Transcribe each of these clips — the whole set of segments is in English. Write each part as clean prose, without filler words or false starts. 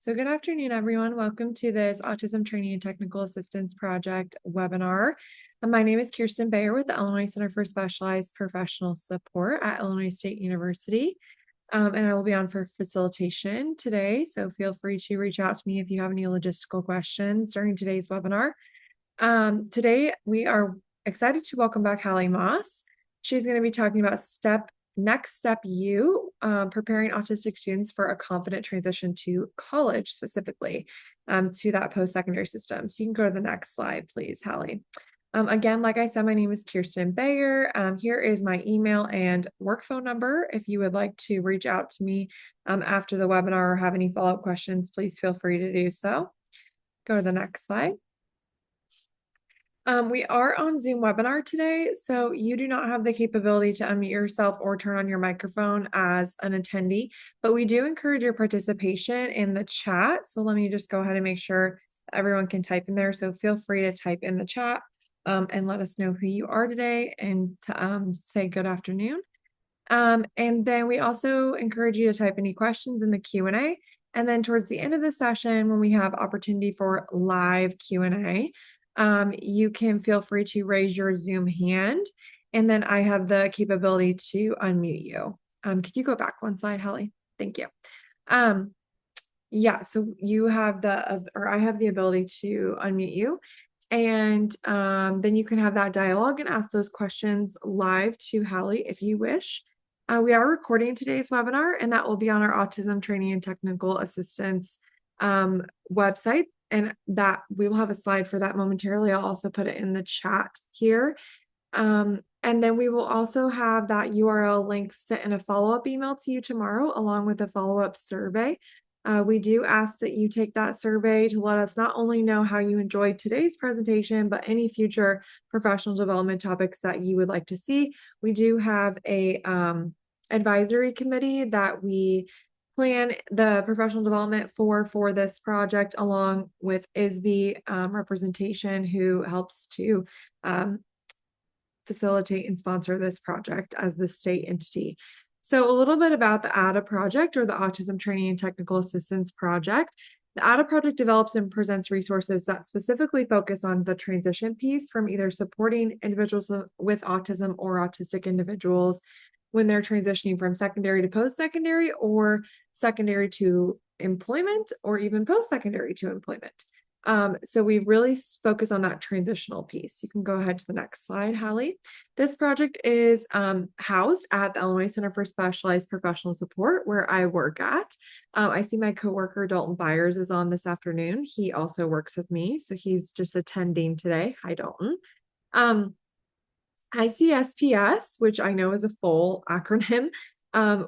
So good afternoon, everyone. Welcome to this Autism Training and Technical Assistance Project webinar. My name is Kirsten Bayer with the Illinois Center for Specialized Professional Support at Illinois State University. And I will be on for facilitation today. So feel free to reach out to me if you have any logistical questions during today's webinar. Today we are excited to welcome back Hallie Moss. She's going to be talking about Next Step U, preparing autistic students for a confident transition to college, specifically to that post-secondary system. So you can go to the next slide, please, Hallie. Again, like I said, my name is Kirsten Bayer. Here is my email and work phone number. If you would like to reach out to me after the webinar or have any follow-up questions, please feel free to do so. Go to the next slide. We are on Zoom webinar today, so you do not have the capability to unmute yourself or turn on your microphone as an attendee, but we do encourage your participation in the chat. So let me just go ahead and make sure everyone can type in there. So feel free to type in the chat and let us know who you are today and to say good afternoon. And then we also encourage you to type any questions in the Q&A. And then towards the end of the session, when we have opportunity for live Q&A, you can feel free to raise your Zoom hand, and then I have the capability to unmute you. Could you go back one slide, Hallie? Thank you. Yeah, so you have I have the ability to unmute you, and then you can have that dialogue and ask those questions live to Hallie if you wish. We are recording today's webinar, and that will be on our Autism Training and Technical Assistance website. And that we will have a slide for that momentarily. I'll also put it in the chat here. And then we will also have that URL link sent in a follow-up email to you tomorrow, along with a follow-up survey. We do ask that you take that survey to let us not only know how you enjoyed today's presentation, but any future professional development topics that you would like to see. We do have a advisory committee that we plan the professional development for this project, along with ISB representation, who helps to facilitate and sponsor this project as the state entity. So a little bit about the ATTA project, or the Autism Training and Technical Assistance Project. The ATTA project develops and presents resources that specifically focus on the transition piece from either supporting individuals with autism or autistic individuals when they're transitioning from secondary to post-secondary, or secondary to employment, or even post-secondary to employment. So we really focus on that transitional piece. You can go ahead to the next slide, Hallie. This project is housed at the Illinois Center for Specialized Professional Support, where I work at. I see my coworker Dalton Byers is on this afternoon. He also works with me, so he's just attending today. Hi, Dalton. ICSPS, which I know is a full acronym,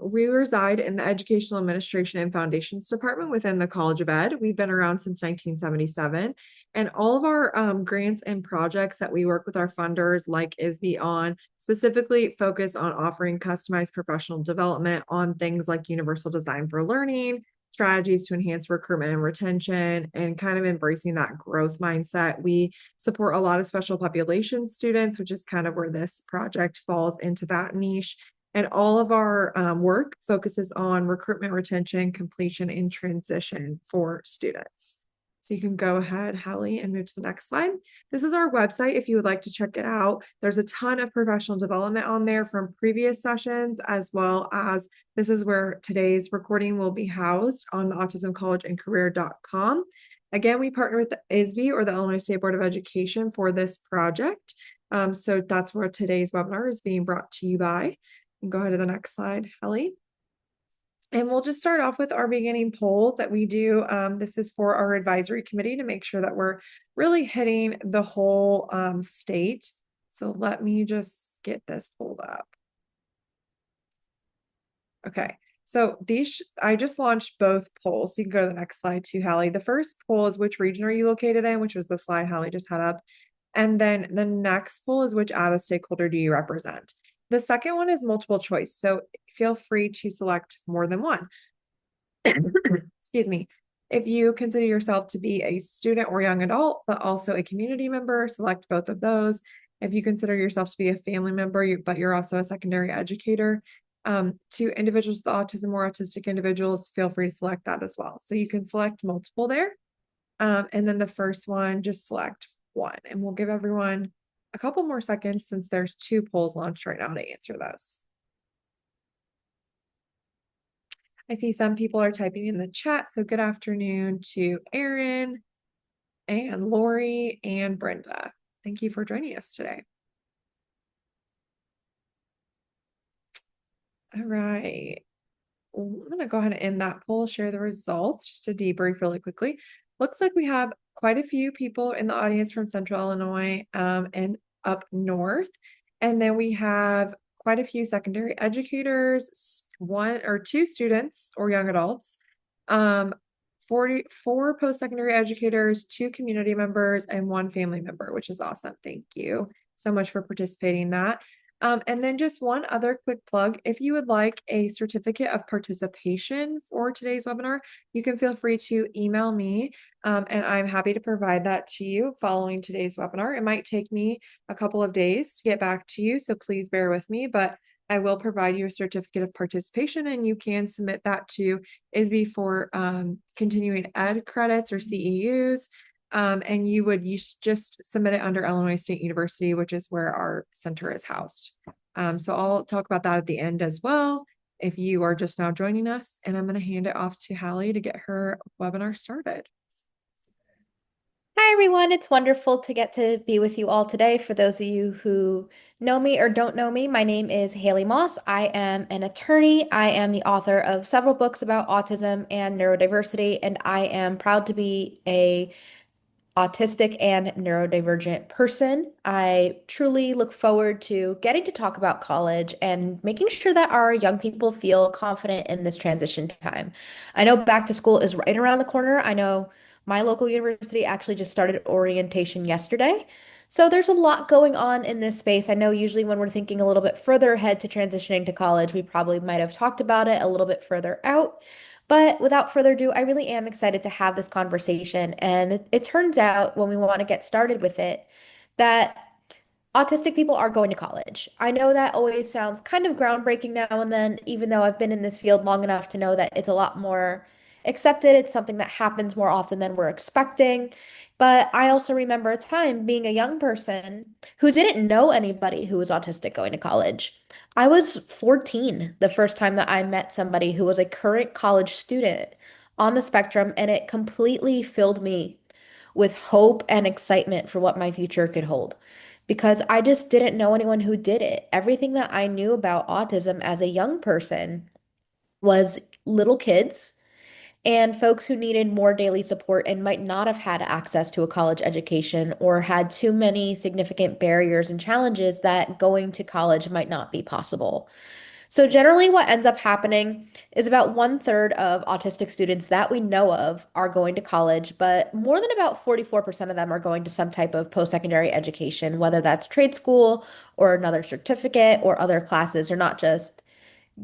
we reside in the Educational Administration and Foundations Department within the College of Ed. We've been around since 1977, and all of our grants and projects that we work with our funders like ISB on specifically focus on offering customized professional development on things like universal design for learning, strategies to enhance recruitment and retention, and kind of embracing that growth mindset. We support a lot of special population students, which is kind of where this project falls into that niche. And all of our work focuses on recruitment, retention, completion, and transition for students. So you can go ahead, Hallie, and move to the next slide. This is our website if you would like to check it out. There's a ton of professional development on there from previous sessions, as well as this is where today's recording will be housed on the autismcollegeandcareer.com. Again, we partner with the ISB, or the Illinois State Board of Education, for this project. So that's where today's webinar is being brought to you by. And go ahead to the next slide, Hallie. And we'll just start off with our beginning poll that we do. This is for our advisory committee to make sure that we're really hitting the whole state. So let me just get this pulled up. Okay, so I just launched both polls. So you can go to the next slide too, Hallie. The first poll is which region are you located in, which was the slide Hallie just had up. And then the next poll is which ATTA stakeholder do you represent. The second one is multiple choice, so feel free to select more than one. Excuse me. If you consider yourself to be a student or young adult, but also a community member, select both of those. If you consider yourself to be a family member, but you're also a secondary educator, To individuals with autism or autistic individuals, feel free to select that as well. So you can select multiple there. And then the first one, just select one. And we'll give everyone a couple more seconds since there's two polls launched right now to answer those. I see some people are typing in the chat. So good afternoon to Erin and Lori and Brenda. Thank you for joining us today. All right. I'm going to go ahead and end that poll, share the results, just to debrief really quickly. Looks like we have quite a few people in the audience from Central Illinois and up north. And then we have quite a few secondary educators, one or two students or young adults, 44 post-secondary educators, two community members, and one family member, which is awesome. Thank you so much for participating in that. And then just one other quick plug, if you would like a certificate of participation for today's webinar, you can feel free to email me, and I'm happy to provide that to you following today's webinar. It might take me a couple of days to get back to you, so please bear with me, but I will provide you a certificate of participation, and you can submit that to ISB for continuing ed credits or CEUs. And you just submit it under Illinois State University, which is where our center is housed. So I'll talk about that at the end as well, if you are just now joining us. And I'm going to hand it off to Hallie to get her webinar started. Hi, everyone. It's wonderful to get to be with you all today. For those of you who know me or don't know me, my name is Haley Moss. I am an attorney. I am the author of several books about autism and neurodiversity, and I am proud to be a autistic and neurodivergent person. I truly look forward to getting to talk about college and making sure that our young people feel confident in this transition time. I know back to school is right around the corner. I know my local university actually just started orientation yesterday. So there's a lot going on in this space. I know usually when we're thinking a little bit further ahead to transitioning to college, we probably might have talked about it a little bit further out. But without further ado, I really am excited to have this conversation. And it turns out, when we want to get started with it, that autistic people are going to college. I know that always sounds kind of groundbreaking now and then, even though I've been in this field long enough to know that it's a lot more accepted. It's something that happens more often than we're expecting. But I also remember a time being a young person who didn't know anybody who was autistic going to college. I was 14 the first time that I met somebody who was a current college student on the spectrum, and it completely filled me with hope and excitement for what my future could hold because I just didn't know anyone who did it. Everything that I knew about autism as a young person was little kids and folks who needed more daily support and might not have had access to a college education or had too many significant barriers and challenges that going to college might not be possible. So, generally, what ends up happening is about 1/3 of autistic students that we know of are going to college, but more than about 44% of them are going to some type of post-secondary education, whether that's trade school or another certificate or other classes, or not just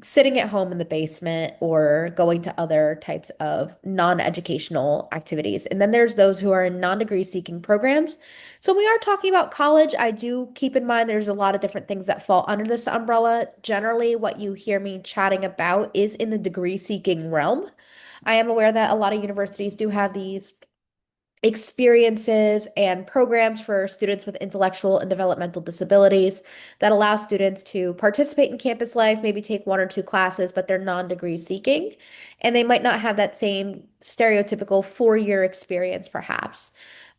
sitting at home in the basement or going to other types of non-educational activities. And then there's those who are in non-degree seeking programs. So we are talking about college. I do keep in mind there's a lot of different things that fall under this umbrella. Generally, what you hear me chatting about is in the degree seeking realm. I am aware that a lot of universities do have these experiences and programs for students with intellectual and developmental disabilities that allow students to participate in campus life, maybe take one or two classes, but they're non-degree seeking. And they might not have that same stereotypical 4-year experience, perhaps.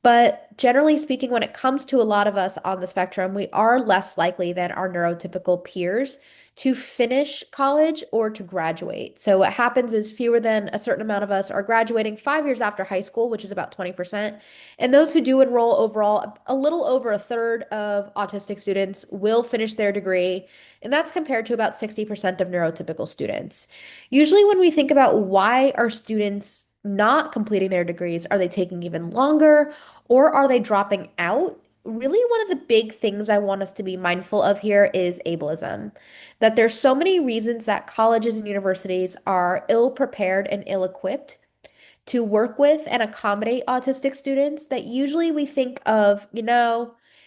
But generally speaking, when it comes to a lot of us on the spectrum, we are less likely than our neurotypical peers to finish college or to graduate. So what happens is fewer than a certain amount of us are graduating 5 years after high school, which is about 20%. And those who do enroll overall, a little over 1/3 of autistic students will finish their degree. And that's compared to about 60% of neurotypical students. Usually when we think about why are students not completing their degrees, are they taking even longer or are they dropping out? Really, one of the big things I want us to be mindful of here is ableism. That there's so many reasons that colleges and universities are ill prepared and ill equipped to work with and accommodate autistic students that usually we think of,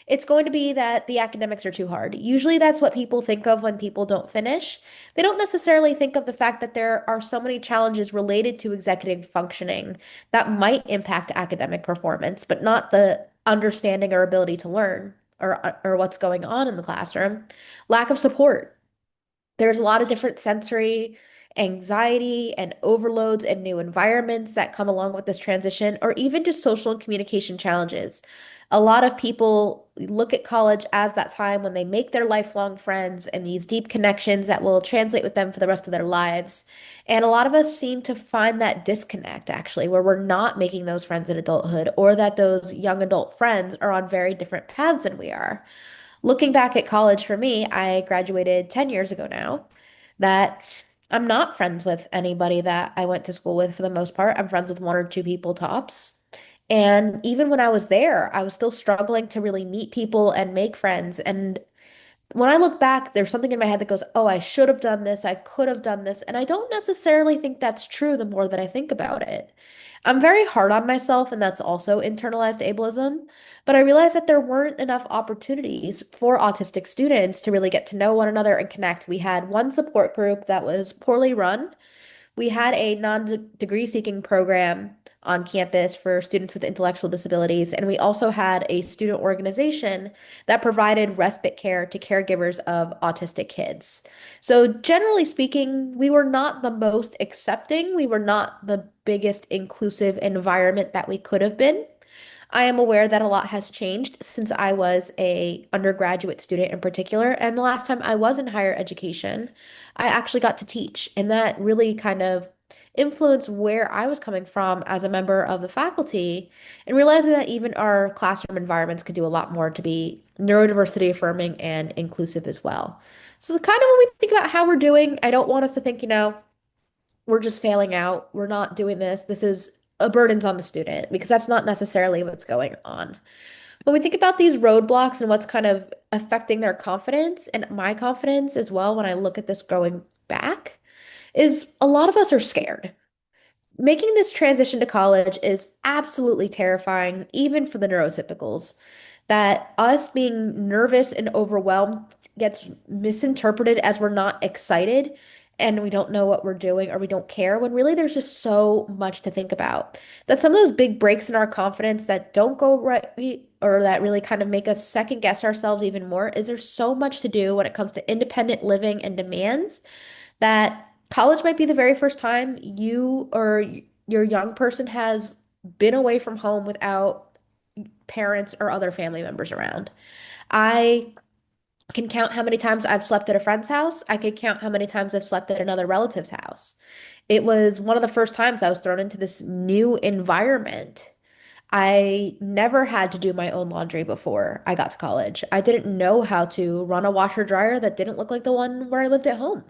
it's going to be that the academics are too hard. Usually that's what people think of when people don't finish. They don't necessarily think of the fact that there are so many challenges related to executive functioning that might impact academic performance, but not the understanding or ability to learn or what's going on in the classroom. Lack of support. There's a lot of different sensory anxiety and overloads and new environments that come along with this transition, or even just social and communication challenges. A lot of people look at college as that time when they make their lifelong friends and these deep connections that will translate with them for the rest of their lives. And a lot of us seem to find that disconnect actually, where we're not making those friends in adulthood, or that those young adult friends are on very different paths than we are. Looking back at college for me, I graduated 10 years ago now, that I'm not friends with anybody that I went to school with for the most part. I'm friends with one or two people tops. And even when I was there, I was still struggling to really meet people and make friends. And when I look back, there's something in my head that goes, oh, I should have done this. I could have done this. And I don't necessarily think that's true the more that I think about it. I'm very hard on myself, and that's also internalized ableism. But I realized that there weren't enough opportunities for autistic students to really get to know one another and connect. We had one support group that was poorly run. We had a non-degree seeking program on campus for students with intellectual disabilities, and we also had a student organization that provided respite care to caregivers of autistic kids. So, generally speaking, we were not the most accepting, we were not the biggest inclusive environment that we could have been. I am aware that a lot has changed since I was a undergraduate student in particular, and the last time I was in higher education, I actually got to teach, and that really kind of influenced where I was coming from as a member of the faculty, and realizing that even our classroom environments could do a lot more to be neurodiversity affirming and inclusive as well. So kind of when we think about how we're doing, I don't want us to think, we're just failing out. We're not doing this. This is a burden's on the student because that's not necessarily what's going on. When we think about these roadblocks and what's kind of affecting their confidence and my confidence as well, when I look at this going back, is a lot of us are scared. Making this transition to college is absolutely terrifying, even for the neurotypicals. That us being nervous and overwhelmed gets misinterpreted as we're not excited and we don't know what we're doing or we don't care, when really there's just so much to think about. That some of those big breaks in our confidence that don't go right or that really kind of make us second guess ourselves even more is there's so much to do when it comes to independent living and demands, that college might be the very first time you or your young person has been away from home without parents or other family members around. I can count how many times I've slept at a friend's house. I could count how many times I've slept at another relative's house. It was one of the first times I was thrown into this new environment. I never had to do my own laundry before I got to college. I didn't know how to run a washer dryer that didn't look like the one where I lived at home.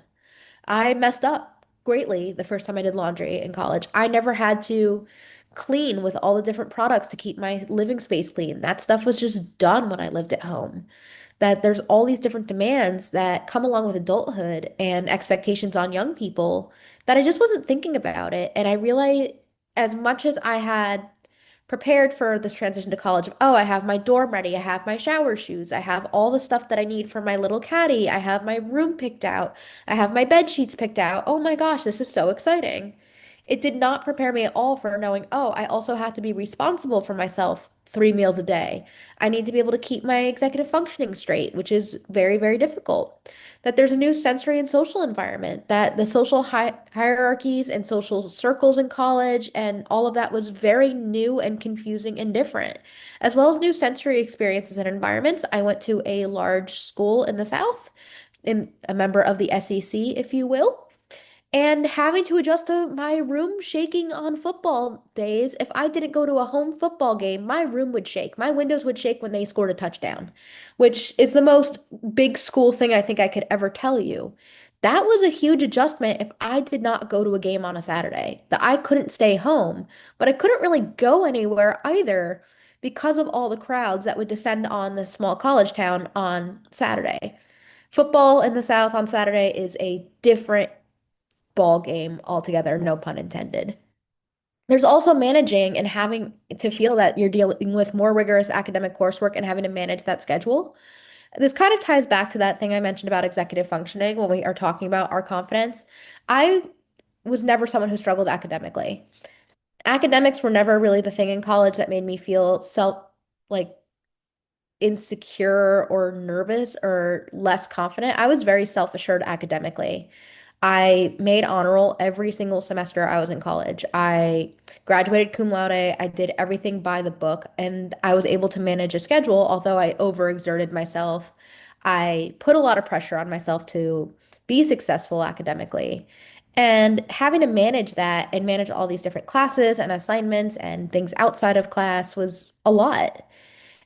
I messed up greatly the first time I did laundry in college. I never had to clean with all the different products to keep my living space clean. That stuff was just done when I lived at home. That there's all these different demands that come along with adulthood and expectations on young people that I just wasn't thinking about it. And I realized as much as I had prepared for this transition to college of, oh, I have my dorm ready, I have my shower shoes, I have all the stuff that I need for my little caddy, I have my room picked out, I have my bed sheets picked out. Oh my gosh, this is so exciting. It did not prepare me at all for knowing, oh, I also have to be responsible for myself 3 meals a day. I need to be able to keep my executive functioning straight, which is very, very difficult. That there's a new sensory and social environment, that the social hierarchies and social circles in college and all of that was very new and confusing and different, as well as new sensory experiences and environments. I went to a large school in the South, in a member of the SEC, if you will. And having to adjust to my room shaking on football days. If I didn't go to a home football game, my room would shake. My windows would shake when they scored a touchdown, which is the most big school thing I think I could ever tell you. That was a huge adjustment if I did not go to a game on a Saturday. That I couldn't stay home, but I couldn't really go anywhere either because of all the crowds that would descend on this small college town on Saturday. Football in the South on Saturday is a different ball game altogether, no pun intended. There's also managing and having to feel that you're dealing with more rigorous academic coursework and having to manage that schedule. This kind of ties back to that thing I mentioned about executive functioning when we are talking about our confidence. I was never someone who struggled academically. Academics were never really the thing in college that made me feel like insecure or nervous or less confident. I was very self-assured academically. I made honor roll every single semester I was in college. I graduated cum laude. I did everything by the book, and I was able to manage a schedule, although I overexerted myself. I put a lot of pressure on myself to be successful academically. And having to manage that and manage all these different classes and assignments and things outside of class was a lot.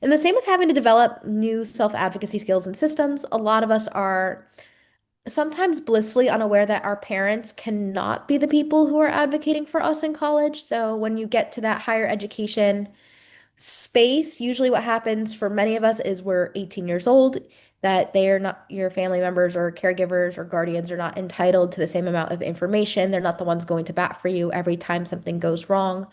And the same with having to develop new self-advocacy skills and systems. A lot of us are sometimes blissfully unaware that our parents cannot be the people who are advocating for us in college. So when you get to that higher education space, usually what happens for many of us is we're 18 years old, that they are not your family members or caregivers or guardians are not entitled to the same amount of information. They're not the ones going to bat for you every time something goes wrong,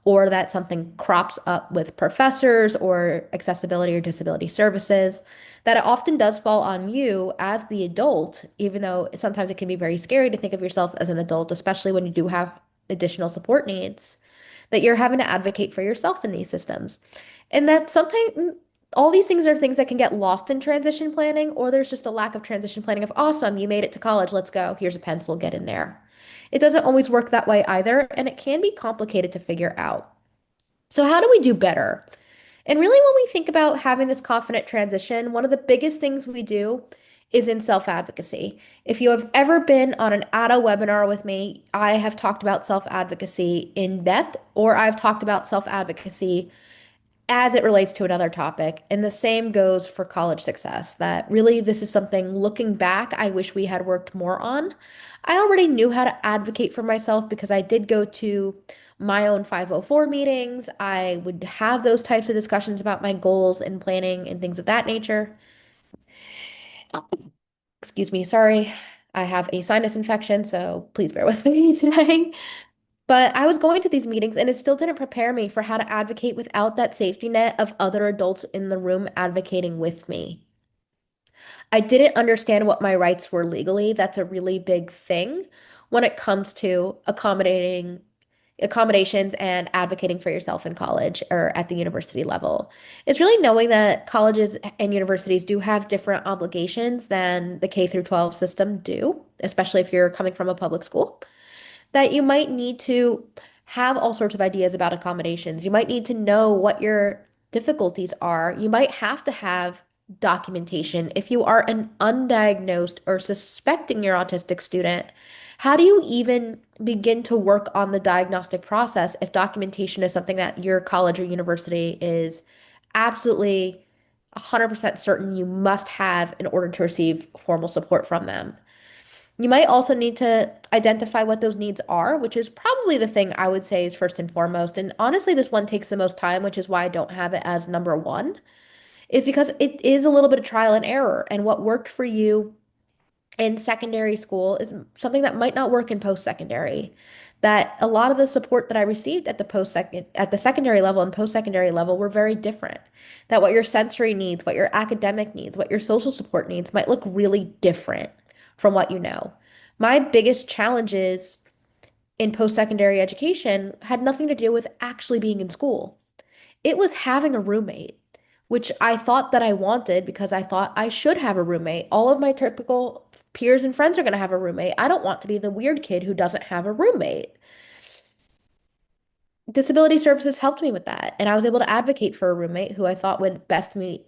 or that something crops up with professors or accessibility or disability services. That it often does fall on you as the adult, even though sometimes it can be very scary to think of yourself as an adult, especially when you do have additional support needs, that you're having to advocate for yourself in these systems. And that sometimes all these things are things that can get lost in transition planning, or there's just a lack of transition planning of, awesome, you made it to college, let's go. Here's a pencil, get in there. It doesn't always work that way either, and it can be complicated to figure out. So, how do we do better? And really, when we think about having this confident transition, one of the biggest things we do is in self-advocacy. If you have ever been on an ATTA webinar with me, I have talked about self-advocacy in depth, or I've talked about self-advocacy as it relates to another topic. And the same goes for college success, that really this is something looking back, I wish we had worked more on. I already knew how to advocate for myself because I did go to my own 504 meetings. I would have those types of discussions about my goals and planning and things of that nature. Excuse me, sorry. I have a sinus infection, so please bear with me today. But I was going to these meetings and it still didn't prepare me for how to advocate without that safety net of other adults in the room advocating with me. I didn't understand what my rights were legally. That's a really big thing when it comes to accommodations and advocating for yourself in college or at the university level. It's really knowing that colleges and universities do have different obligations than the K through 12 system do, especially if you're coming from a public school, that you might need to have all sorts of ideas about accommodations. You might need to know what your difficulties are. You might have to have documentation. If you are an undiagnosed or suspecting you're autistic student, how do you even begin to work on the diagnostic process if documentation is something that your college or university is absolutely 100% certain you must have in order to receive formal support from them? You might also need to identify what those needs are, which is probably the thing I would say is first and foremost. And honestly, this one takes the most time, which is why I don't have it as number one, is because it is a little bit of trial and error. And what worked for you in secondary school is something that might not work in post-secondary. That a lot of the support that I received at the secondary level and post-secondary level were very different. That what your sensory needs, what your academic needs, what your social support needs might look really different from what you know. My biggest challenges in post-secondary education had nothing to do with actually being in school. It was having a roommate, which I thought that I wanted because I thought I should have a roommate. All of my typical peers and friends are going to have a roommate. I don't want to be the weird kid who doesn't have a roommate. Disability services helped me with that, and I was able to advocate for a roommate who I thought would best meet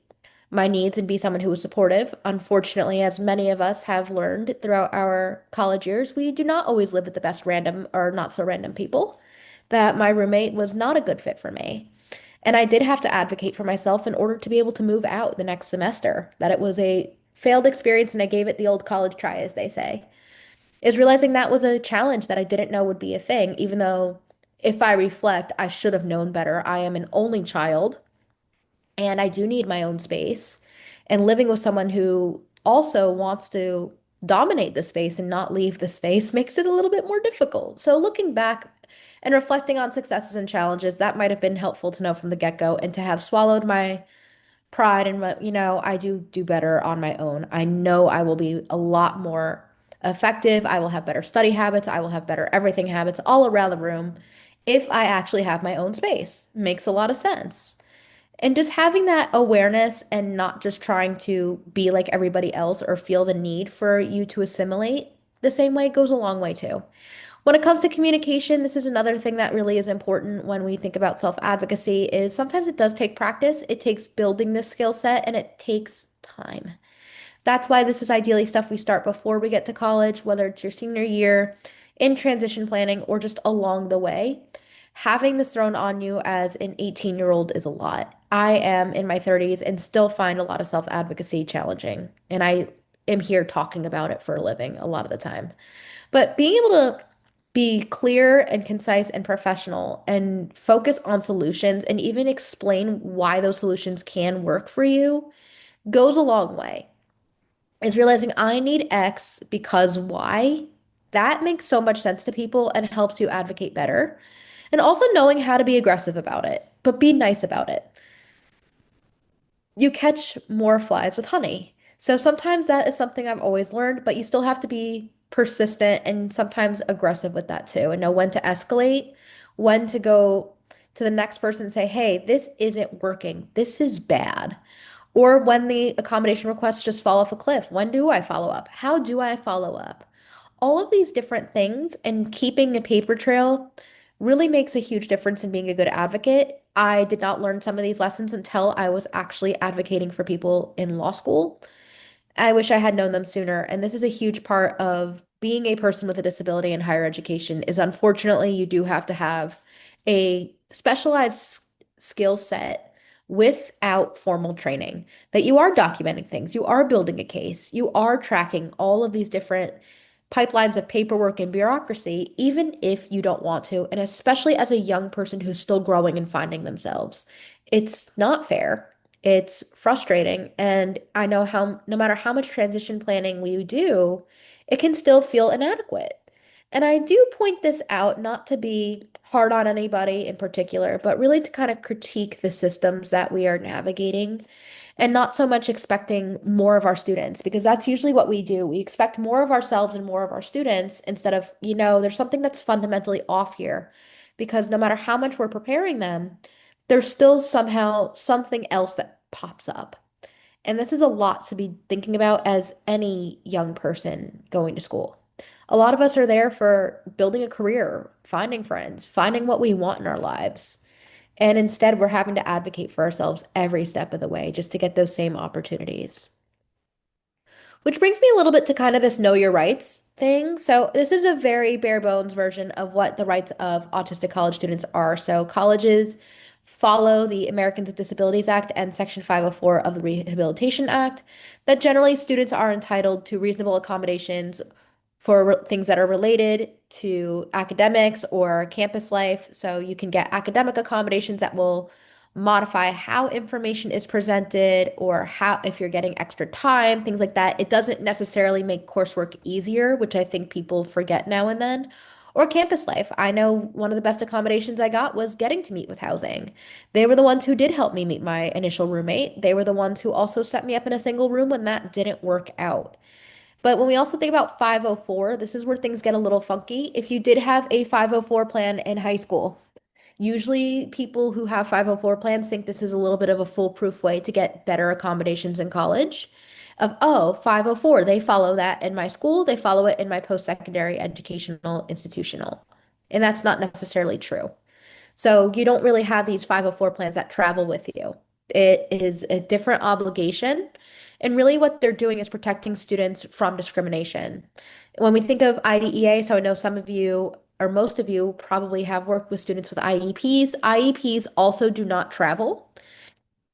my needs and be someone who was supportive. Unfortunately, as many of us have learned throughout our college years, we do not always live with the best random or not so random people. That my roommate was not a good fit for me. And I did have to advocate for myself in order to be able to move out the next semester. That it was a failed experience and I gave it the old college try, as they say. Is realizing that was a challenge that I didn't know would be a thing, even though if I reflect, I should have known better. I am an only child and I do need my own space. And living with someone who also wants to dominate the space and not leave the space makes it a little bit more difficult. So looking back, And reflecting on successes and challenges, that might have been helpful to know from the get-go and to have swallowed my pride and what, I do better on my own. I know I will be a lot more effective. I will have better study habits. I will have better everything habits all around the room if I actually have my own space. Makes a lot of sense. And just having that awareness and not just trying to be like everybody else or feel the need for you to assimilate the same way goes a long way too. When it comes to communication, this is another thing that really is important when we think about self-advocacy is sometimes it does take practice. It takes building this skill set and it takes time. That's why this is ideally stuff we start before we get to college, whether it's your senior year, in transition planning, or just along the way. Having this thrown on you as an 18-year-old is a lot. I am in my 30s and still find a lot of self-advocacy challenging, and I am here talking about it for a living a lot of the time. But being able to be clear and concise and professional and focus on solutions and even explain why those solutions can work for you goes a long way. Is realizing I need X because Y. That makes so much sense to people and helps you advocate better. And also knowing how to be aggressive about it, but be nice about it. You catch more flies with honey. So sometimes that is something I've always learned, but you still have to be persistent and sometimes aggressive with that too, and know when to escalate, when to go to the next person and say, hey, this isn't working. This is bad. Or when the accommodation requests just fall off a cliff. When do I follow up? How do I follow up? All of these different things and keeping a paper trail really makes a huge difference in being a good advocate. I did not learn some of these lessons until I was actually advocating for people in law school. I wish I had known them sooner. And this is a huge part of being a person with a disability in higher education is unfortunately you do have to have a specialized skill set without formal training. That you are documenting things, you are building a case, you are tracking all of these different pipelines of paperwork and bureaucracy, even if you don't want to, and especially as a young person who's still growing and finding themselves. It's not fair. It's frustrating. And I know how, no matter how much transition planning we do, it can still feel inadequate. And I do point this out not to be hard on anybody in particular, but really to kind of critique the systems that we are navigating and not so much expecting more of our students, because that's usually what we do. We expect more of ourselves and more of our students instead of, there's something that's fundamentally off here. Because no matter how much we're preparing them, there's still somehow something else that pops up. And this is a lot to be thinking about as any young person going to school. A lot of us are there for building a career, finding friends, finding what we want in our lives. And instead, we're having to advocate for ourselves every step of the way just to get those same opportunities. Which brings me a little bit to kind of this know your rights thing. So, this is a very bare bones version of what the rights of autistic college students are. So, colleges follow the Americans with Disabilities Act and Section 504 of the Rehabilitation Act, that generally students are entitled to reasonable accommodations for things that are related to academics or campus life. So, you can get academic accommodations that will modify how information is presented or how if you're getting extra time, things like that. It doesn't necessarily make coursework easier, which I think people forget now and then. Or campus life. I know one of the best accommodations I got was getting to meet with housing. They were the ones who did help me meet my initial roommate. They were the ones who also set me up in a single room when that didn't work out. But when we also think about 504, this is where things get a little funky. If you did have a 504 plan in high school, usually, people who have 504 plans think this is a little bit of a foolproof way to get better accommodations in college. Of, oh, 504, they follow that in my school, they follow it in my post-secondary educational institutional. And that's not necessarily true. So you don't really have these 504 plans that travel with you. It is a different obligation. And really, what they're doing is protecting students from discrimination. When we think of IDEA, so I know some of you or most of you probably have worked with students with IEPs. IEPs also do not travel.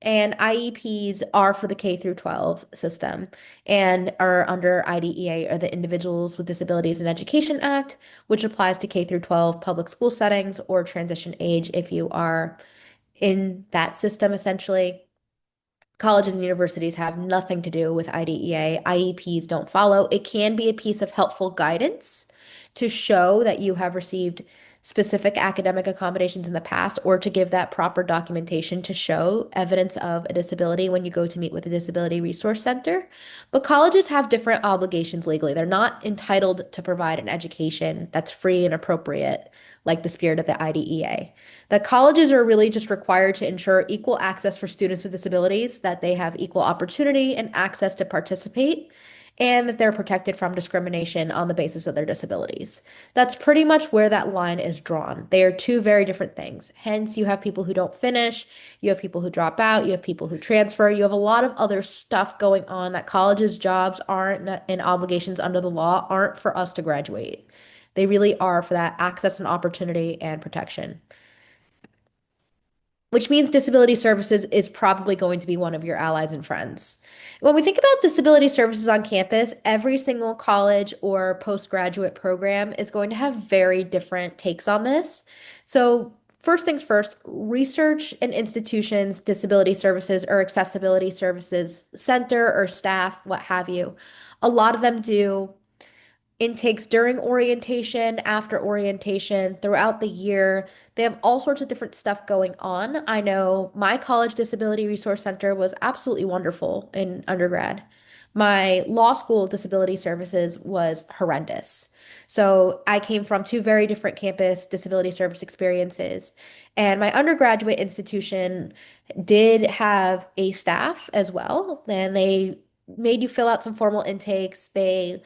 And IEPs are for the K through 12 system and are under IDEA or the Individuals with Disabilities in Education Act, which applies to K through 12 public school settings or transition age if you are in that system essentially. Colleges and universities have nothing to do with IDEA. IEPs don't follow. It can be a piece of helpful guidance to show that you have received specific academic accommodations in the past or to give that proper documentation to show evidence of a disability when you go to meet with a disability resource center. But colleges have different obligations legally. They're not entitled to provide an education that's free and appropriate, like the spirit of the IDEA. The colleges are really just required to ensure equal access for students with disabilities, that they have equal opportunity and access to participate, and that they're protected from discrimination on the basis of their disabilities. That's pretty much where that line is drawn. They are two very different things. Hence, you have people who don't finish, you have people who drop out, you have people who transfer, you have a lot of other stuff going on that colleges' jobs aren't and obligations under the law aren't for us to graduate. They really are for that access and opportunity and protection, which means disability services is probably going to be one of your allies and friends. When we think about disability services on campus, every single college or postgraduate program is going to have very different takes on this. So, first things first, research and institutions, disability services or accessibility services center or staff, what have you, a lot of them do intakes during orientation, after orientation, throughout the year. They have all sorts of different stuff going on. I know my college disability resource center was absolutely wonderful in undergrad. My law school disability services was horrendous. So I came from two very different campus disability service experiences. And my undergraduate institution did have a staff as well, and they made you fill out some formal intakes. They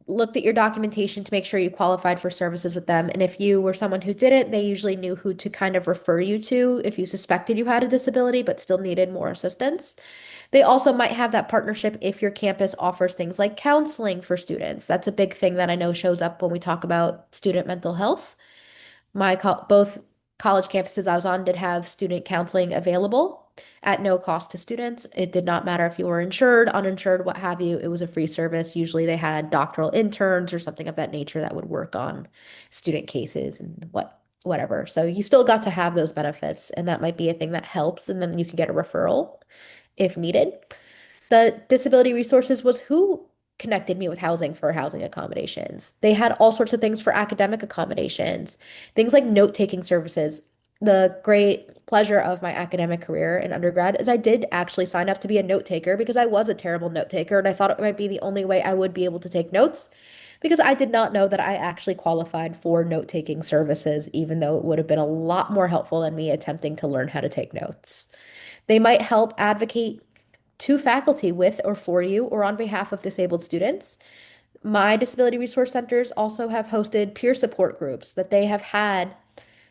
looked at your documentation to make sure you qualified for services with them. And if you were someone who didn't, they usually knew who to kind of refer you to if you suspected you had a disability but still needed more assistance. They also might have that partnership if your campus offers things like counseling for students. That's a big thing that I know shows up when we talk about student mental health. Both college campuses I was on did have student counseling available at no cost to students. It did not matter if you were insured, uninsured, what have you. It was a free service. Usually they had doctoral interns or something of that nature that would work on student cases and whatever. So you still got to have those benefits, and that might be a thing that helps, and then you can get a referral if needed. The disability resources was who connected me with housing for housing accommodations. They had all sorts of things for academic accommodations, things like note-taking services. The great pleasure of my academic career in undergrad is I did actually sign up to be a note taker because I was a terrible note taker and I thought it might be the only way I would be able to take notes because I did not know that I actually qualified for note-taking services, even though it would have been a lot more helpful than me attempting to learn how to take notes. They might help advocate to faculty with or for you or on behalf of disabled students. My disability resource centers also have hosted peer support groups that they have had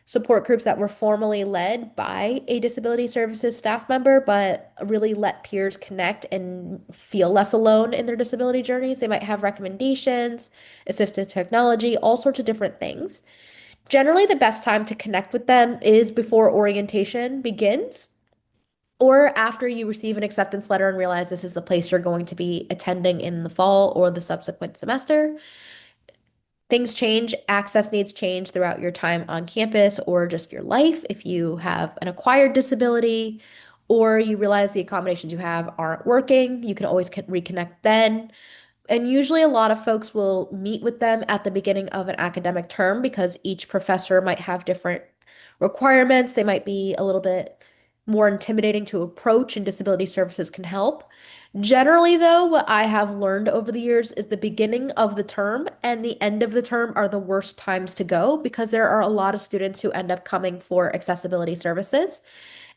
support groups that were formally led by a disability services staff member, but really let peers connect and feel less alone in their disability journeys. They might have recommendations, assistive technology, all sorts of different things. Generally, the best time to connect with them is before orientation begins or after you receive an acceptance letter and realize this is the place you're going to be attending in the fall or the subsequent semester. Things change, access needs change throughout your time on campus or just your life. If you have an acquired disability or you realize the accommodations you have aren't working, you can always reconnect then. And usually, a lot of folks will meet with them at the beginning of an academic term because each professor might have different requirements. They might be a little bit more intimidating to approach, and disability services can help. Generally, though, what I have learned over the years is the beginning of the term and the end of the term are the worst times to go because there are a lot of students who end up coming for accessibility services.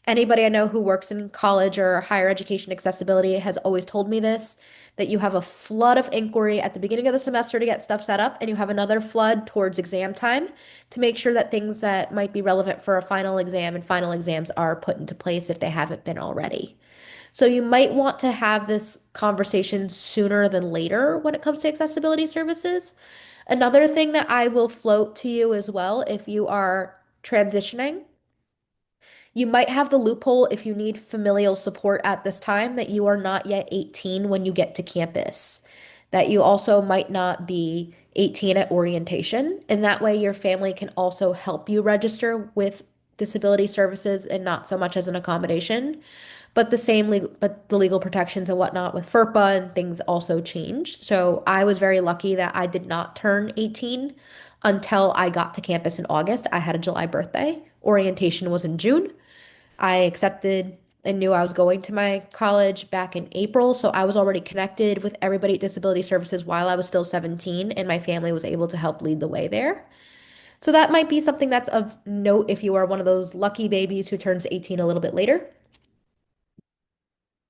Anybody I know who works in college or higher education accessibility has always told me this, that you have a flood of inquiry at the beginning of the semester to get stuff set up, and you have another flood towards exam time to make sure that things that might be relevant for a final exam and final exams are put into place if they haven't been already. So you might want to have this conversation sooner than later when it comes to accessibility services. Another thing that I will float to you as well, if you are transitioning, you might have the loophole if you need familial support at this time that you are not yet 18 when you get to campus, that you also might not be 18 at orientation, and that way your family can also help you register with disability services and not so much as an accommodation. but but the legal protections and whatnot with FERPA and things also changed. So I was very lucky that I did not turn 18 until I got to campus in August. I had a July birthday. Orientation was in June. I accepted and knew I was going to my college back in April, so I was already connected with everybody at Disability Services while I was still 17, and my family was able to help lead the way there. So that might be something that's of note if you are one of those lucky babies who turns 18 a little bit later.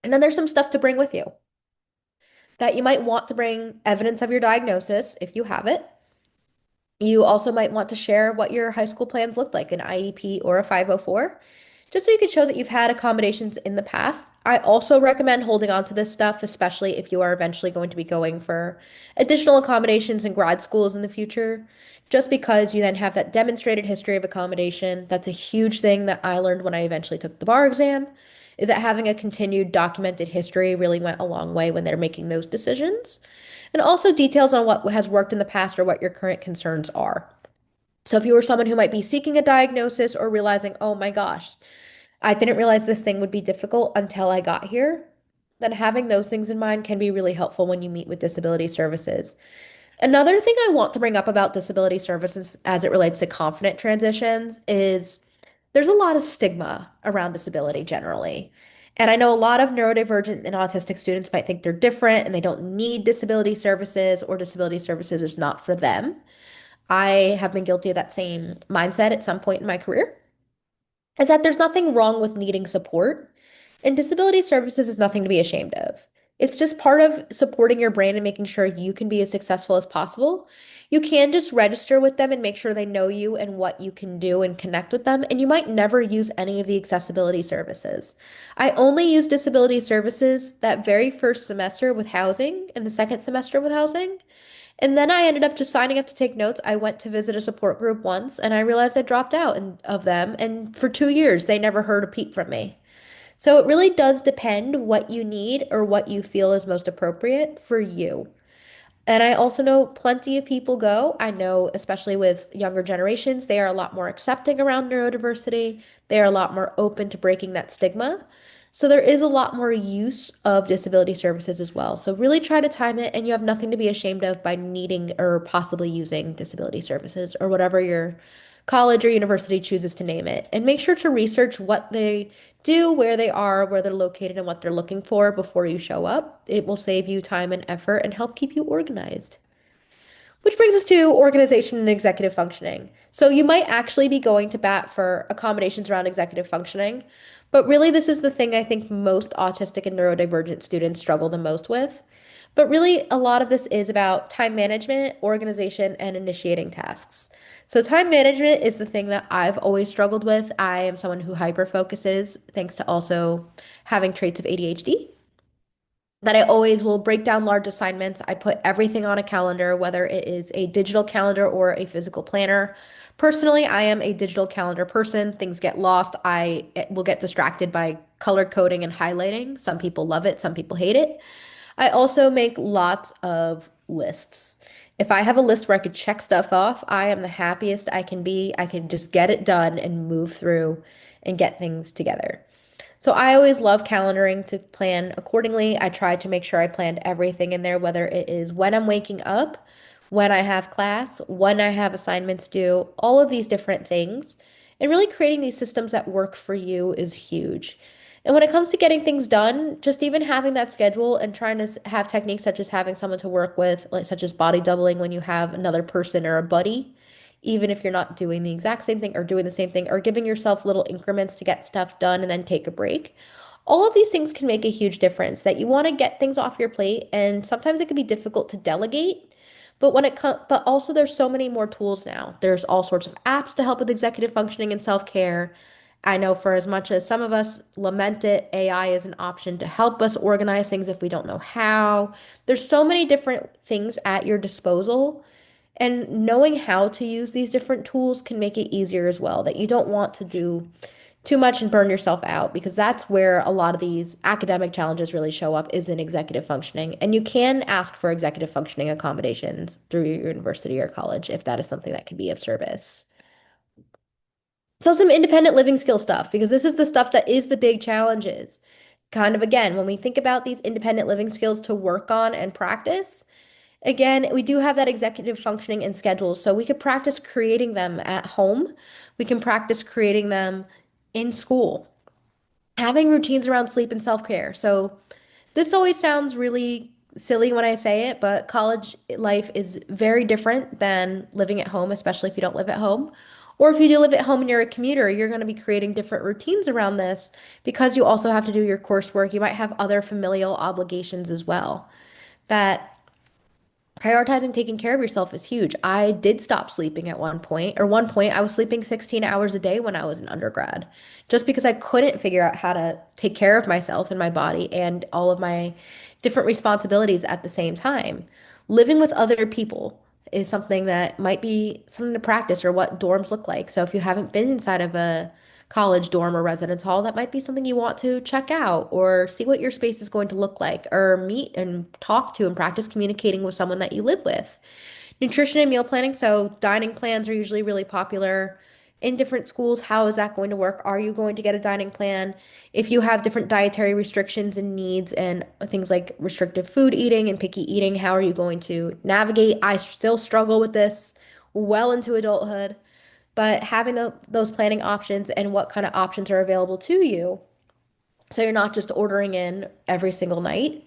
And then there's some stuff to bring with you that you might want to bring evidence of your diagnosis if you have it. You also might want to share what your high school plans looked like, an IEP or a 504, just so you can show that you've had accommodations in the past. I also recommend holding on to this stuff, especially if you are eventually going to be going for additional accommodations in grad schools in the future, just because you then have that demonstrated history of accommodation. That's a huge thing that I learned when I eventually took the bar exam, is that having a continued documented history really went a long way when they're making those decisions. And also details on what has worked in the past or what your current concerns are. So if you were someone who might be seeking a diagnosis or realizing, oh my gosh, I didn't realize this thing would be difficult until I got here, then having those things in mind can be really helpful when you meet with disability services. Another thing I want to bring up about disability services as it relates to confident transitions is there's a lot of stigma around disability generally. And I know a lot of neurodivergent and autistic students might think they're different and they don't need disability services or disability services is not for them. I have been guilty of that same mindset at some point in my career, is that there's nothing wrong with needing support, and disability services is nothing to be ashamed of. It's just part of supporting your brain and making sure you can be as successful as possible. You can just register with them and make sure they know you and what you can do and connect with them. And you might never use any of the accessibility services. I only used disability services that very first semester with housing and the second semester with housing. And then I ended up just signing up to take notes. I went to visit a support group once and I realized I dropped out of them. And for 2 years, they never heard a peep from me. So it really does depend what you need or what you feel is most appropriate for you. And I also know plenty of people go. I know, especially with younger generations, they are a lot more accepting around neurodiversity. They are a lot more open to breaking that stigma. So there is a lot more use of disability services as well. So really try to time it, and you have nothing to be ashamed of by needing or possibly using disability services or whatever your college or university chooses to name it. And make sure to research what they do, where they are, where they're located, and what they're looking for before you show up. It will save you time and effort and help keep you organized. Which brings us to organization and executive functioning. So you might actually be going to bat for accommodations around executive functioning, but really this is the thing I think most autistic and neurodivergent students struggle the most with. But really, a lot of this is about time management, organization, and initiating tasks. So time management is the thing that I've always struggled with. I am someone who hyper focuses, thanks to also having traits of ADHD, that I always will break down large assignments. I put everything on a calendar, whether it is a digital calendar or a physical planner. Personally, I am a digital calendar person. Things get lost. I will get distracted by color coding and highlighting. Some people love it, some people hate it. I also make lots of lists. If I have a list where I could check stuff off, I am the happiest I can be. I can just get it done and move through and get things together. So I always love calendaring to plan accordingly. I try to make sure I planned everything in there, whether it is when I'm waking up, when I have class, when I have assignments due, all of these different things. And really creating these systems that work for you is huge. And when it comes to getting things done, just even having that schedule and trying to have techniques such as having someone to work with, like such as body doubling when you have another person or a buddy, even if you're not doing the exact same thing or doing the same thing or giving yourself little increments to get stuff done and then take a break. All of these things can make a huge difference that you want to get things off your plate, and sometimes it can be difficult to delegate. But when it comes, but also there's so many more tools now. There's all sorts of apps to help with executive functioning and self-care. I know for as much as some of us lament it, AI is an option to help us organize things if we don't know how. There's so many different things at your disposal, and knowing how to use these different tools can make it easier as well, that you don't want to do too much and burn yourself out, because that's where a lot of these academic challenges really show up, is in executive functioning. And you can ask for executive functioning accommodations through your university or college if that is something that can be of service. So some independent living skill stuff, because this is the stuff that is the big challenges. kind of again, when we think about these independent living skills to work on and practice, again, we do have that executive functioning and schedules. So we could practice creating them at home. We can practice creating them in school, having routines around sleep and self-care. So this always sounds really silly when I say it, but college life is very different than living at home, especially if you don't live at home. Or if you do live at home and you're a commuter, you're going to be creating different routines around this because you also have to do your coursework. You might have other familial obligations as well. That prioritizing taking care of yourself is huge. I did stop sleeping at one point, or one point I was sleeping 16 hours a day when I was an undergrad, just because I couldn't figure out how to take care of myself and my body and all of my different responsibilities at the same time. Living with other people is something that might be something to practice or what dorms look like. So if you haven't been inside of a college dorm or residence hall, that might be something you want to check out or see what your space is going to look like or meet and talk to and practice communicating with someone that you live with. Nutrition and meal planning. So dining plans are usually really popular in different schools. How is that going to work? Are you going to get a dining plan? If you have different dietary restrictions and needs and things like restrictive food eating and picky eating, how are you going to navigate? I still struggle with this well into adulthood, but having those planning options and what kind of options are available to you, so you're not just ordering in every single night,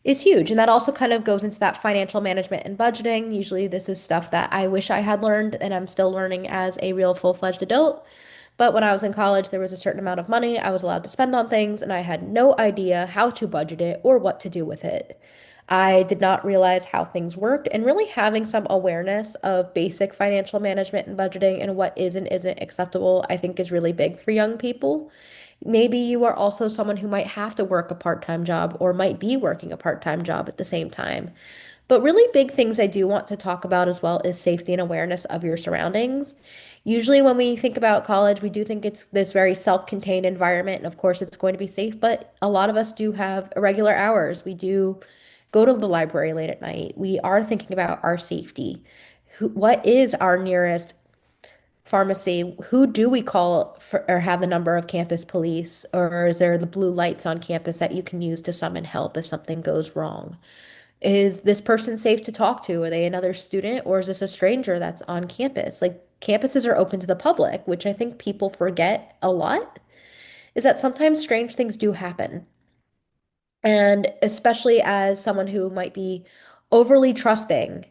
is huge. And that also kind of goes into that financial management and budgeting. Usually, this is stuff that I wish I had learned and I'm still learning as a real full-fledged adult. But when I was in college, there was a certain amount of money I was allowed to spend on things, and I had no idea how to budget it or what to do with it. I did not realize how things worked, and really having some awareness of basic financial management and budgeting and what is and isn't acceptable, I think is really big for young people. Maybe you are also someone who might have to work a part-time job or might be working a part-time job at the same time. But really big things I do want to talk about as well is safety and awareness of your surroundings. Usually when we think about college, we do think it's this very self-contained environment, and of course it's going to be safe, but a lot of us do have irregular hours. We do go to the library late at night. We are thinking about our safety. What is our nearest pharmacy? Who do we call for, or have the number of campus police? Or is there the blue lights on campus that you can use to summon help if something goes wrong? Is this person safe to talk to? Are they another student or is this a stranger that's on campus? Like campuses are open to the public, which I think people forget a lot, is that sometimes strange things do happen. And especially as someone who might be overly trusting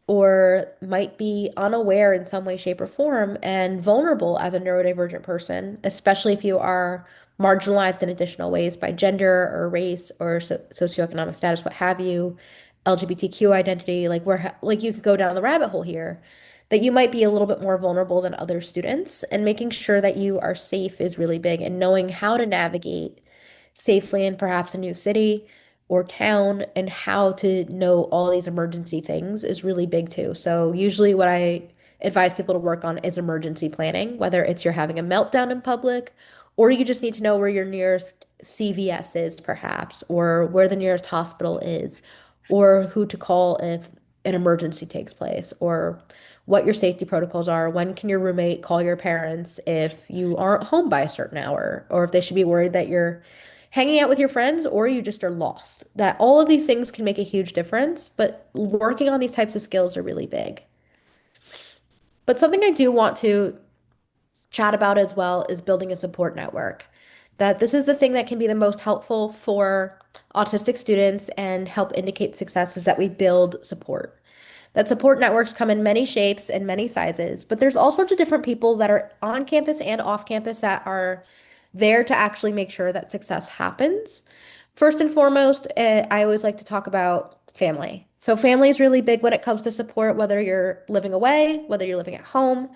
or might be unaware in some way, shape, or form and vulnerable as a neurodivergent person, especially if you are marginalized in additional ways by gender or race or socioeconomic status, what have you, LGBTQ identity, like like you could go down the rabbit hole here, that you might be a little bit more vulnerable than other students, and making sure that you are safe is really big, and knowing how to navigate safely in perhaps a new city or town and how to know all these emergency things is really big too. So usually what I advise people to work on is emergency planning, whether it's you're having a meltdown in public or you just need to know where your nearest CVS is perhaps, or where the nearest hospital is, or who to call if an emergency takes place, or what your safety protocols are. When can your roommate call your parents if you aren't home by a certain hour, or if they should be worried that you're hanging out with your friends or you just are lost. That all of these things can make a huge difference, but working on these types of skills are really big. But something I do want to chat about as well is building a support network. That this is the thing that can be the most helpful for autistic students and help indicate success is that we build support. That support networks come in many shapes and many sizes, but there's all sorts of different people that are on campus and off campus that are there to actually make sure that success happens. First and foremost, I always like to talk about family. So family is really big when it comes to support, whether you're living away, whether you're living at home.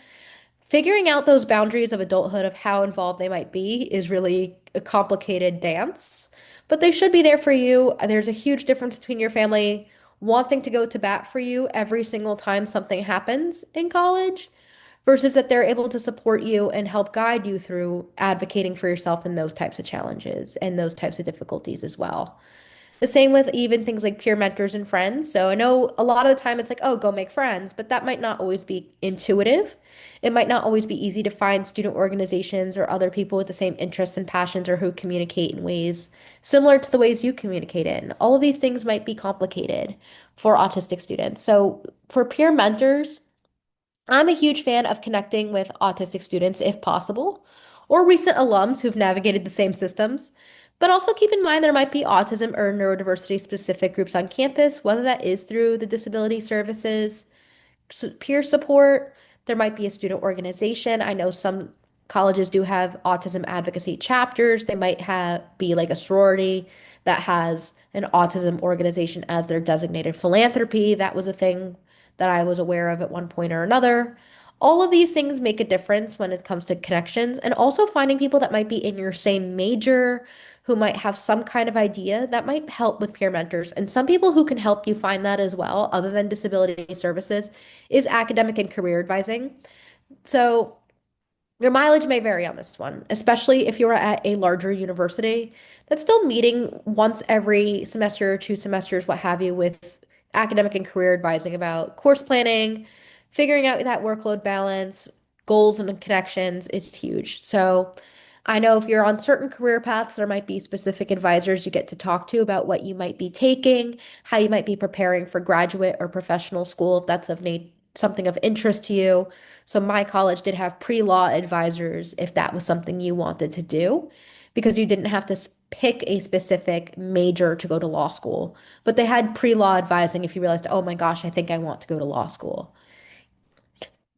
Figuring out those boundaries of adulthood of how involved they might be is really a complicated dance, but they should be there for you. There's a huge difference between your family wanting to go to bat for you every single time something happens in college versus that they're able to support you and help guide you through advocating for yourself in those types of challenges and those types of difficulties as well. The same with even things like peer mentors and friends. So I know a lot of the time it's like, oh, go make friends, but that might not always be intuitive. It might not always be easy to find student organizations or other people with the same interests and passions or who communicate in ways similar to the ways you communicate in. All of these things might be complicated for autistic students. So for peer mentors, I'm a huge fan of connecting with autistic students if possible, or recent alums who've navigated the same systems. But also keep in mind there might be autism or neurodiversity specific groups on campus, whether that is through the disability services, peer support. There might be a student organization. I know some colleges do have autism advocacy chapters. They might have be like a sorority that has an autism organization as their designated philanthropy. That was a thing that I was aware of at one point or another. All of these things make a difference when it comes to connections and also finding people that might be in your same major, who might have some kind of idea that might help with peer mentors. And some people who can help you find that as well, other than disability services, is academic and career advising. So your mileage may vary on this one, especially if you're at a larger university that's still meeting once every semester or 2 semesters, what have you, with academic and career advising about course planning, figuring out that workload balance, goals and connections is huge. So I know if you're on certain career paths, there might be specific advisors you get to talk to about what you might be taking, how you might be preparing for graduate or professional school if that's something of interest to you. So my college did have pre-law advisors if that was something you wanted to do, because you didn't have to pick a specific major to go to law school, but they had pre-law advising if you realized, oh my gosh, I think I want to go to law school.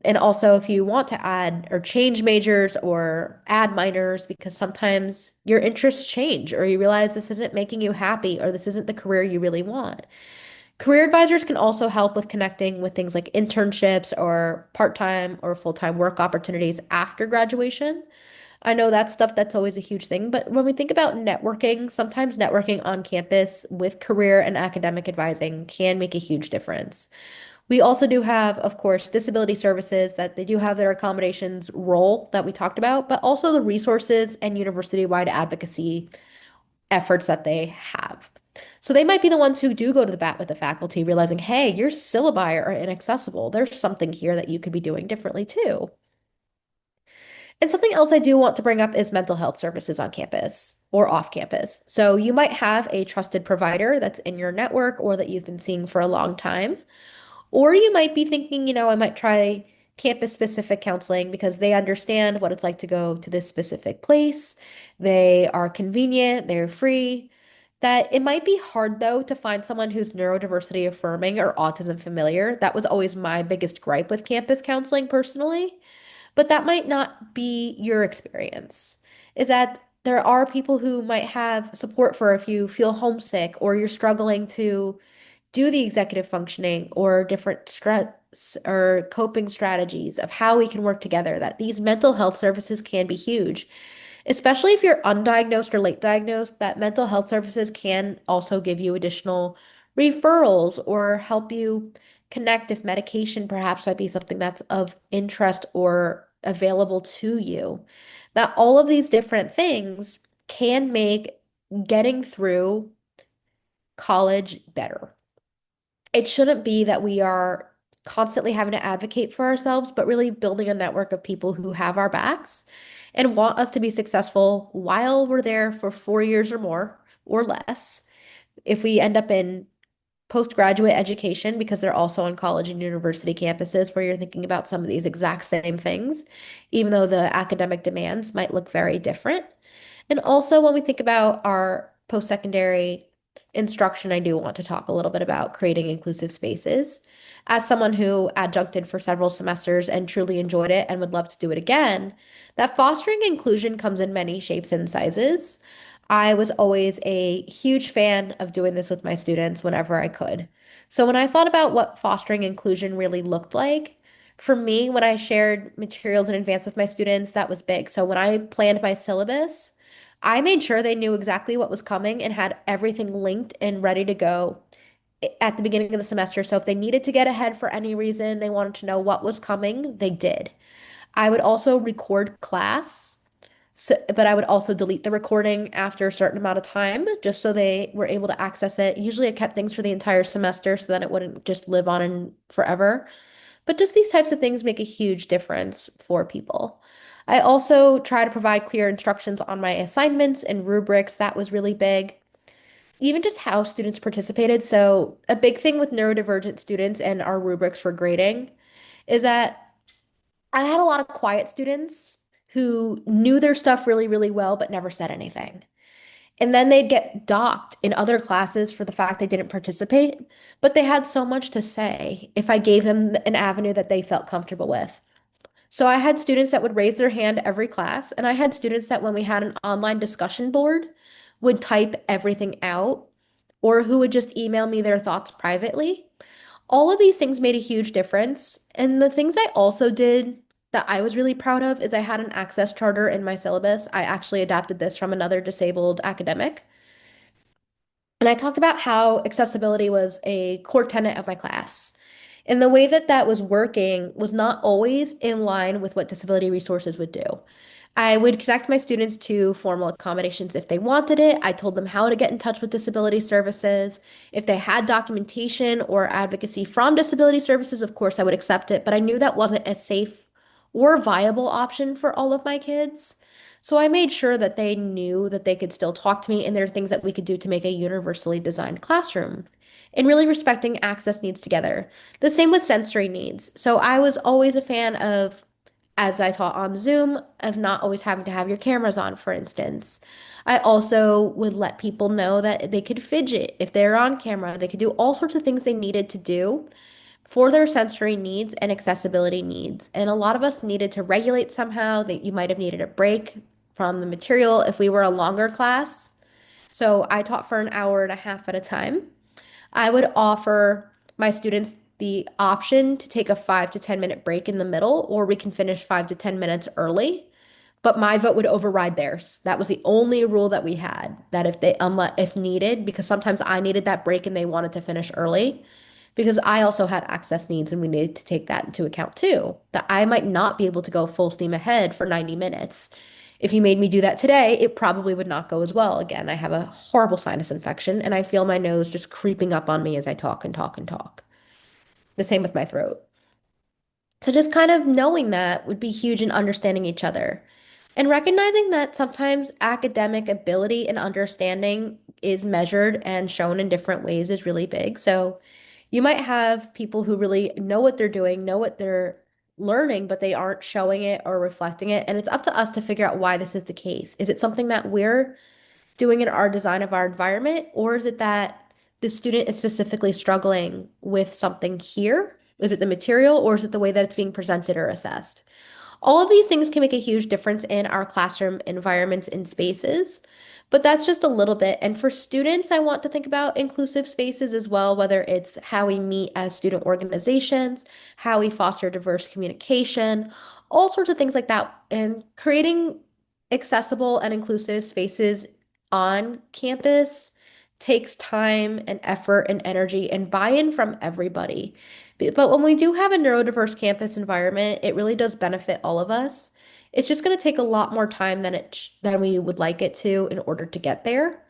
And also, if you want to add or change majors or add minors, because sometimes your interests change or you realize this isn't making you happy or this isn't the career you really want. Career advisors can also help with connecting with things like internships or part-time or full-time work opportunities after graduation. I know that's stuff that's always a huge thing, but when we think about networking, sometimes networking on campus with career and academic advising can make a huge difference. We also do have, of course, disability services that they do have their accommodations role that we talked about, but also the resources and university-wide advocacy efforts that they have. So they might be the ones who do go to the bat with the faculty, realizing, hey, your syllabi are inaccessible. There's something here that you could be doing differently too. And something else I do want to bring up is mental health services on campus or off campus. So you might have a trusted provider that's in your network or that you've been seeing for a long time. Or you might be thinking, I might try campus specific counseling because they understand what it's like to go to this specific place. They are convenient, they're free. That it might be hard though to find someone who's neurodiversity affirming or autism familiar. That was always my biggest gripe with campus counseling personally, but that might not be your experience. Is that there are people who might have support for if you feel homesick or you're struggling to do the executive functioning or different stress or coping strategies of how we can work together, that these mental health services can be huge, especially if you're undiagnosed or late diagnosed, that mental health services can also give you additional referrals or help you connect if medication perhaps might be something that's of interest or available to you. That all of these different things can make getting through college better. It shouldn't be that we are constantly having to advocate for ourselves, but really building a network of people who have our backs and want us to be successful while we're there for 4 years or more or less. If we end up in postgraduate education, because they're also on college and university campuses where you're thinking about some of these exact same things, even though the academic demands might look very different. And also, when we think about our post-secondary instruction, I do want to talk a little bit about creating inclusive spaces. As someone who adjuncted for several semesters and truly enjoyed it and would love to do it again, that fostering inclusion comes in many shapes and sizes. I was always a huge fan of doing this with my students whenever I could. So when I thought about what fostering inclusion really looked like, for me, when I shared materials in advance with my students, that was big. So when I planned my syllabus, I made sure they knew exactly what was coming and had everything linked and ready to go at the beginning of the semester. So if they needed to get ahead for any reason, they wanted to know what was coming, they did. I would also record class So, but I would also delete the recording after a certain amount of time just so they were able to access it. Usually I kept things for the entire semester so that it wouldn't just live on in forever. But just these types of things make a huge difference for people. I also try to provide clear instructions on my assignments and rubrics. That was really big. Even just how students participated. So, a big thing with neurodivergent students and our rubrics for grading is that I had a lot of quiet students who knew their stuff really, really well, but never said anything. And then they'd get docked in other classes for the fact they didn't participate, but they had so much to say if I gave them an avenue that they felt comfortable with. So I had students that would raise their hand every class, and I had students that when we had an online discussion board would type everything out or who would just email me their thoughts privately. All of these things made a huge difference. And the things I also did that I was really proud of is I had an access charter in my syllabus. I actually adapted this from another disabled academic. And I talked about how accessibility was a core tenet of my class. And the way that that was working was not always in line with what disability resources would do. I would connect my students to formal accommodations if they wanted it. I told them how to get in touch with disability services. If they had documentation or advocacy from disability services, of course, I would accept it, but I knew that wasn't a safe or viable option for all of my kids. So I made sure that they knew that they could still talk to me, and there are things that we could do to make a universally designed classroom. And really respecting access needs together. The same with sensory needs. So I was always a fan of, as I taught on Zoom, of not always having to have your cameras on, for instance. I also would let people know that they could fidget if they're on camera. They could do all sorts of things they needed to do for their sensory needs and accessibility needs. And a lot of us needed to regulate somehow, that you might have needed a break from the material if we were a longer class. So I taught for an hour and a half at a time. I would offer my students the option to take a 5 to 10 minute break in the middle, or we can finish 5 to 10 minutes early. But my vote would override theirs. That was the only rule that we had, that if they, unless if needed, because sometimes I needed that break and they wanted to finish early, because I also had access needs and we needed to take that into account too. That I might not be able to go full steam ahead for 90 minutes. If you made me do that today, it probably would not go as well. Again, I have a horrible sinus infection and I feel my nose just creeping up on me as I talk and talk and talk. The same with my throat. So just kind of knowing that would be huge in understanding each other. And recognizing that sometimes academic ability and understanding is measured and shown in different ways is really big. So you might have people who really know what they're doing, know what they're learning, but they aren't showing it or reflecting it. And it's up to us to figure out why this is the case. Is it something that we're doing in our design of our environment, or is it that the student is specifically struggling with something here? Is it the material, or is it the way that it's being presented or assessed? All of these things can make a huge difference in our classroom environments and spaces, but that's just a little bit. And for students, I want to think about inclusive spaces as well, whether it's how we meet as student organizations, how we foster diverse communication, all sorts of things like that. And creating accessible and inclusive spaces on campus takes time and effort and energy and buy-in from everybody. But when we do have a neurodiverse campus environment, it really does benefit all of us. It's just going to take a lot more time than we would like it to in order to get there.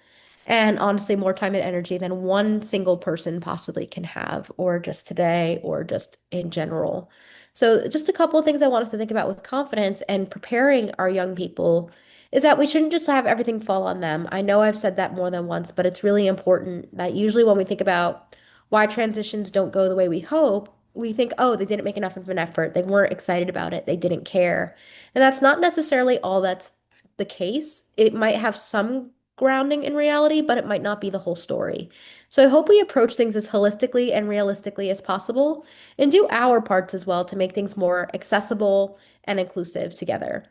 And honestly, more time and energy than one single person possibly can have, or just today, or just in general. So, just a couple of things I want us to think about with confidence and preparing our young people is that we shouldn't just have everything fall on them. I know I've said that more than once, but it's really important that usually when we think about why transitions don't go the way we hope, we think, oh, they didn't make enough of an effort. They weren't excited about it. They didn't care. And that's not necessarily all that's the case. It might have some grounding in reality, but it might not be the whole story. So I hope we approach things as holistically and realistically as possible and do our parts as well to make things more accessible and inclusive together.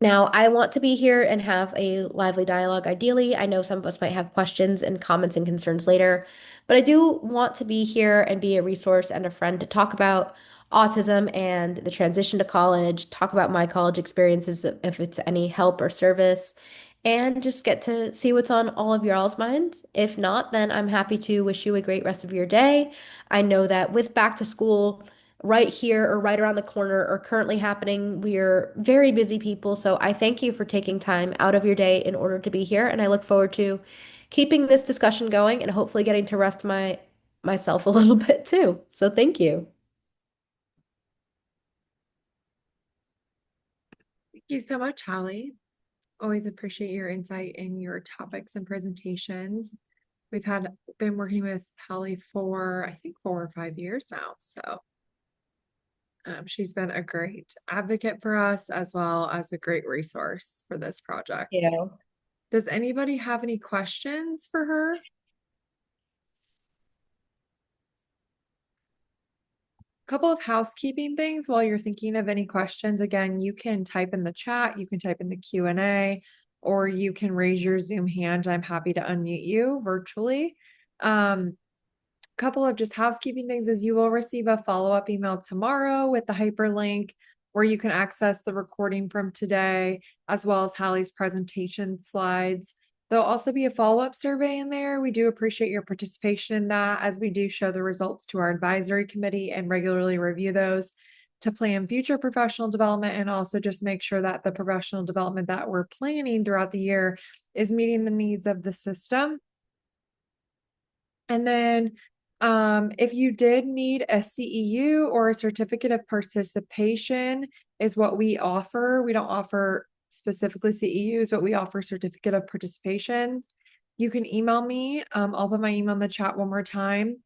Now, I want to be here and have a lively dialogue ideally. I know some of us might have questions and comments and concerns later, but I do want to be here and be a resource and a friend to talk about autism and the transition to college, talk about my college experiences if it's any help or service, and just get to see what's on all of y'all's minds. If not, then I'm happy to wish you a great rest of your day. I know that with back to school, right here or right around the corner or currently happening. We're very busy people, so I thank you for taking time out of your day in order to be here, and I look forward to keeping this discussion going and hopefully getting to rest myself a little bit too. So thank you. Thank you so much, Holly. Always appreciate your insight in your topics and presentations. We've been working with Holly for I think 4 or 5 years now. So she's been a great advocate for us as well as a great resource for this project. Yeah. Does anybody have any questions for her? Couple of housekeeping things while you're thinking of any questions. Again, you can type in the chat, you can type in the Q&A, or you can raise your Zoom hand. I'm happy to unmute you virtually. Couple of just housekeeping things is you will receive a follow-up email tomorrow with the hyperlink where you can access the recording from today, as well as Hallie's presentation slides. There'll also be a follow-up survey in there. We do appreciate your participation in that as we do show the results to our advisory committee and regularly review those to plan future professional development and also just make sure that the professional development that we're planning throughout the year is meeting the needs of the system. And then if you did need a CEU or a certificate of participation is what we offer. We don't offer specifically CEUs, but we offer certificate of participation. You can email me. I'll put my email in the chat one more time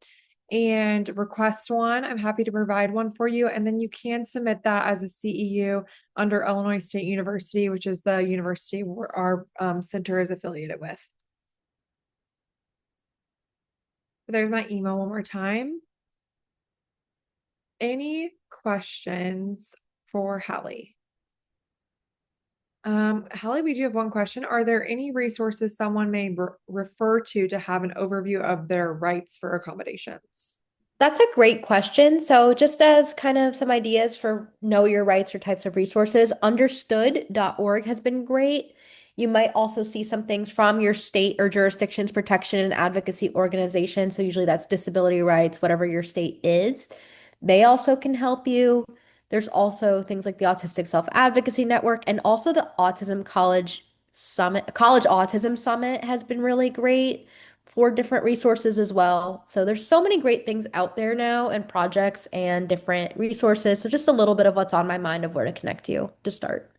and request one. I'm happy to provide one for you. And then you can submit that as a CEU under Illinois State University, which is the university where our center is affiliated with. There's my email one more time. Any questions for Hallie? Hallie, we do have one question. Are there any resources someone may refer to have an overview of their rights for accommodations? That's a great question. So, just as kind of some ideas for know your rights or types of resources, understood.org has been great. You might also see some things from your state or jurisdiction's protection and advocacy organization. So, usually that's disability rights, whatever your state is. They also can help you. There's also things like the Autistic Self-Advocacy Network and also the Autism College Summit. College Autism Summit has been really great for different resources as well. So there's so many great things out there now and projects and different resources. So just a little bit of what's on my mind of where to connect you to start.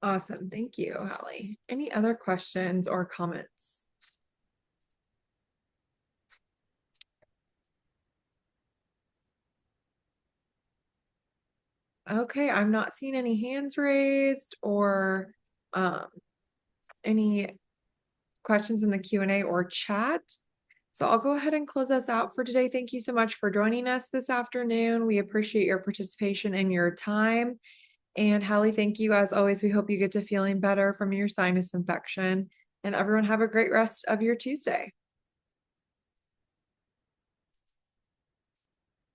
Awesome. Thank you, Hallie. Any other questions or comments? Okay, I'm not seeing any hands raised or um, any questions in the Q&A or chat. So I'll go ahead and close us out for today. Thank you so much for joining us this afternoon. We appreciate your participation and your time. And Hallie, thank you as always. We hope you get to feeling better from your sinus infection. And everyone have a great rest of your Tuesday.